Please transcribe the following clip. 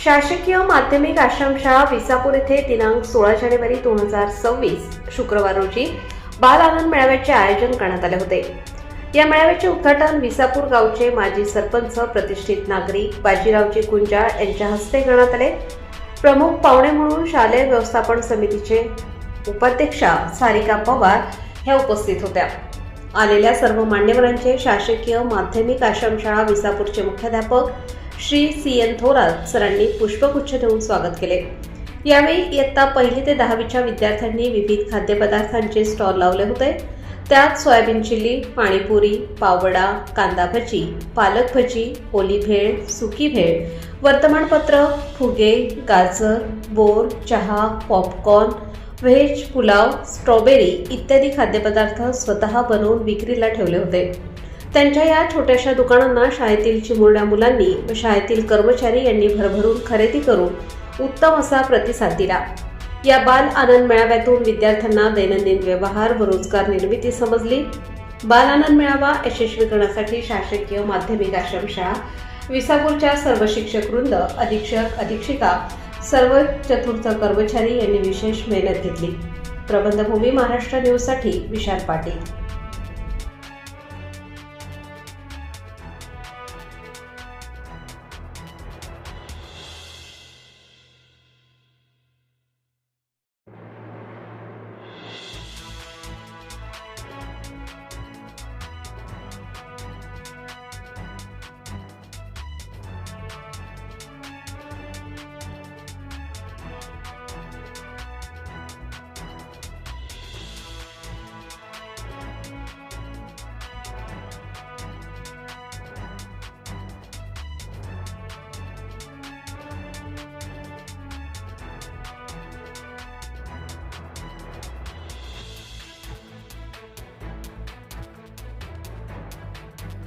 शासकीय माध्यमिक आश्रमशाळा विसापूर येथे दिनांक 16 जानेवारी 2026 शुक्रवार रोजी बाल आनंद मेळाव्याचे आयोजन करण्यात आले होते। या मेळाव्याचे उद्घाटन विसापूर गावचे माजी सरपंच प्रतिष्ठित नागरिक बाजीरावजी कुंजाळ यांच्या हस्ते करण्यात आले। प्रमुख पाहुणे म्हणून शालेय व्यवस्थापन समितीचे उपाध्यक्षा सारिका पवार ह्या उपस्थित होत्या। आलेल्या सर्व मान्यवरांचे शासकीय माध्यमिक आश्रमशाळा विसापूरचे मुख्याध्यापक श्री सी.एन. थोरात सरांनी पुष्पगुच्छ देऊन स्वागत केले। यावेळी इयत्ता 1ली ते 10वीच्या विद्यार्थ्यांनी विविध खाद्यपदार्थांचे स्टॉल लावले होते। त्यात सोयाबीन चिल्ली, पाणीपुरी, पाववडा, कांदा भजी, पालक भजी, ओली भेळ, सुकी भेळ, वर्तमानपत्र, फुगे, गाजर, बोर, चहा, पॉपकॉर्न, व्हेज पुलाव, स्ट्रॉबेरी इत्यादी खाद्यपदार्थ स्वतः बनवून विक्रीला ठेवले होते। त्यांच्या या छोट्याशा दुकानांना शाळेतील चिमुरड्या मुलांनी व शाळेतील कर्मचारी यांनी भरभरून खरेदी करून उत्तम असा प्रतिसाद दिला। या बाल आनंद मेळाव्यातून विद्यार्थ्यांना दैनंदिन व्यवहार व रोजगार निर्मिती समजली। बाल आनंद मेळावा यशस्वी करण्यासाठी शासकीय माध्यमिक आश्रमशाळा विसापूरच्या सर्व शिक्षक वृंद, अधीक्षक, अधीक्षिका, सर्व चतुर्थ कर्मचारी यांनी विशेष मेहनत घेतली। प्रबंधभूमी महाराष्ट्र न्यूजसाठी विशाल पाटील।